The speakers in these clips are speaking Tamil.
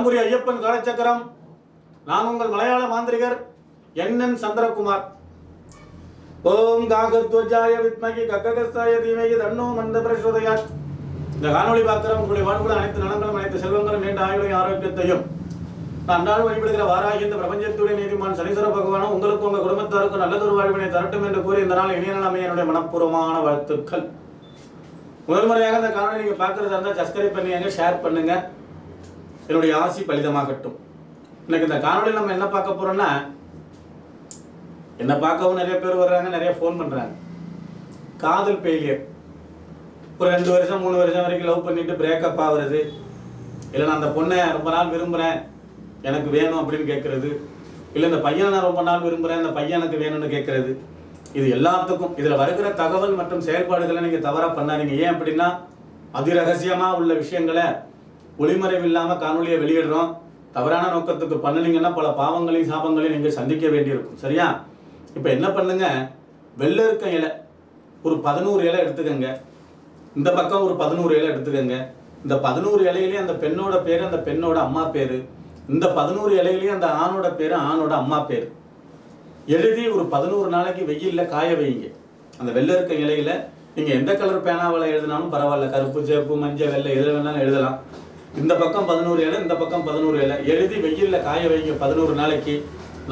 வலம்புரி ஐயப்பன் காலச்சக்கரம். நான் உங்கள் மலையாள மாந்திரிகர் NN சந்திரகுமார். ஓம் காகத்வஜாய வித்மகி கக்ககஸ்தாய தீமகி தன்னோ மந்த பிரசோதயாத். இந்த காணொளி பார்க்குற உங்களுடைய வாழ்வுல அனைத்து நலங்களும் அனைத்து செல்வங்களும் நீண்ட ஆயுளையும் ஆரோக்கியத்தையும் நான் அன்றாடம் வழிபடுகிற வாராகி இந்த பிரபஞ்சத்துடைய நீதிமான் சனீஸ்வர பகவானும் உங்களுக்கு உங்கள் குடும்பத்தாருக்கும் நல்லதொரு வாழ்வினை தரட்டும் என்று கூறி இந்த நாள் இனிய நிலைமை என்னுடைய மனப்பூர்வமான வாழ்த்துக்கள். முதல் முறையாக இந்த காணொலி நீங்கள் பார்க்குறதா இருந்தால் சப்ஸ்கிரைப் பண்ணுங்க, ஷேர் பண்ணுங்க. என்னுடைய ஆசி பலிதமாகட்டும். இன்னைக்கு இந்த காணொலியில் நம்ம என்ன பார்க்க போறோம்னா, என்ன பார்க்கவும் நிறைய பேர் வர்றாங்க, நிறைய ஃபோன் பண்ணுறாங்க. காதல் ஃபெயிலியர், ஒரு 2 வருஷம் 3 வருஷம் வரைக்கும் லவ் பண்ணிட்டு பிரேக்கப் ஆகுறது, இல்லை நான் அந்த பொண்ணை ரொம்ப நாள் விரும்புகிறேன் எனக்கு வேணும் அப்படின்னு கேட்குறது, இல்லை இந்த பையனை நான் ரொம்ப நாள் விரும்புகிறேன் இந்த பையன் எனக்கு வேணும்னு கேட்குறது. இது எல்லாத்துக்கும் இதில் வருகிற தகவல் மற்றும் செயல்பாடுகளை நீங்கள் தவறாக பண்ணாதீங்க. ஏன் அப்படின்னா அதிரகசியமாக உள்ள விஷயங்களை ஒளிமறைவில்லாமல் காணொலியை வெளியிடுறோம். தவறான நோக்கத்துக்கு பண்ணினீங்கன்னா பல பாவங்களையும் சாபங்களையும் நீங்கள் சந்திக்க வேண்டியிருக்கும். சரியா? இப்போ என்ன பண்ணுங்க, வெள்ளை இருக்க இலை ஒரு 11 இலை எடுத்துக்கங்க. இந்த பக்கம் ஒரு 11 இலை எடுத்துக்கங்க. இந்த 11 இலையிலேயே அந்த பெண்ணோட பேர் அந்த பெண்ணோட அம்மா பேர், இந்த 11 இலையிலேயே அந்த ஆணோட பேர் ஆணோட அம்மா பேர் எழுதி ஒரு 11 நாளைக்கு வெயிலில் காய வைங்க. அந்த வெள்ளை இருக்க இலையில நீங்கள் எந்த கலர் பேனாவில் எழுதினாலும் பரவாயில்ல, கருப்பு சேப்பு மஞ்சள் வெள்ளை எதில் வேணாலும் எழுதலாம். இந்த பக்கம் 11 இலை இந்த பக்கம் 11 இலை எழுதி வெயிலில் காய வைங்க 11 நாளைக்கு.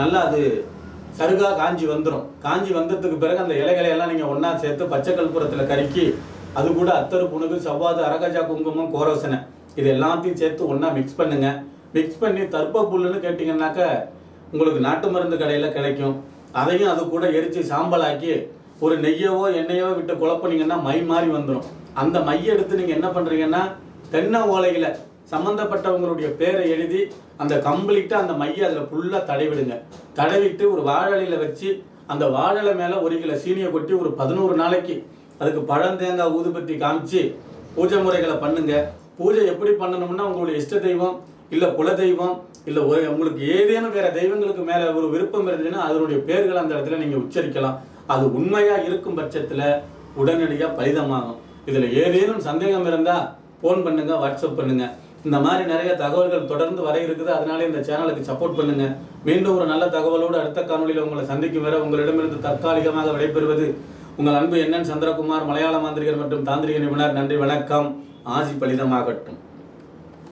நல்லா அது சருகா காஞ்சி வந்துடும். காஞ்சி வந்ததுக்கு பிறகு அந்த இலைகளை எல்லாம் நீங்கள் ஒன்றா சேர்த்து பச்சை கற்பூரத்தில் கருக்கி, அது கூட அத்தரு புணுகு சவ்வாது அரகஜா குங்குமம் கோரோசனை இது எல்லாத்தையும் சேர்த்து ஒன்றா மிக்ஸ் பண்ணுங்க. மிக்ஸ் பண்ணி தர்ப்ப புல்லுன்னு கேட்டிங்கன்னாக்க உங்களுக்கு நாட்டு மருந்து கடையில் கிடைக்கும். அதையும் அது கூட எரித்து சாம்பலாக்கி ஒரு நெய்யவோ எண்ணெயோ விட்டு குழப்பினீங்கன்னா மை மாதிரி வந்துடும். அந்த மையை எடுத்து நீங்கள் என்ன பண்ணுறீங்கன்னா தென்னை ஓலையில் சம்மந்தப்பட்டவங்களுடைய பேரை எழுதி அந்த கம்ப்ளீட்டாக அந்த மையை அதில் ஃபுல்லாக தடவிடுங்க. தடவிட்டு ஒரு வாழலையில் வச்சு அந்த வாழலை மேலே 1 கிலோ சீனியை கொட்டி ஒரு 11 நாளைக்கு அதுக்கு பழந்தேங்காய் ஊதுபத்தி காமிச்சு பூஜை முறைகளை பண்ணுங்க. பூஜை எப்படி பண்ணணும்னா உங்களுடைய இஷ்ட தெய்வம் இல்லை குல தெய்வம் இல்லை உங்களுக்கு ஏதேனும் வேற தெய்வங்களுக்கு மேலே ஒரு விருப்பம் இருந்துச்சுன்னா அதனுடைய பேர்களை அந்த இடத்துல நீங்கள் உச்சரிக்கலாம். அது உண்மையாக இருக்கும் பட்சத்தில் உடனடியாக பலிதமாகும். இதில் ஏதேனும் சந்தேகம் இருந்தால் ஃபோன் பண்ணுங்க, வாட்ஸ்அப் பண்ணுங்க. இந்த மாதிரி நிறைய தகவல்கள் தொடர்ந்து வர இருக்குது. அதனால இந்த சேனலுக்கு சப்போர்ட் பண்ணுங்க. மீண்டும் ஒரு நல்ல தகவலோடு அடுத்த காணொலியில் உங்களை சந்திக்கும் வரை உங்களிடமிருந்து தற்காலிகமாக விடைபெறுவது உங்கள் அன்பு NN சந்திரகுமார், மலையாள மாந்திரிகர் மற்றும் தாந்திரிக நிபுணர். நன்றி, வணக்கம். ஆசி பலிதமாகட்டும்.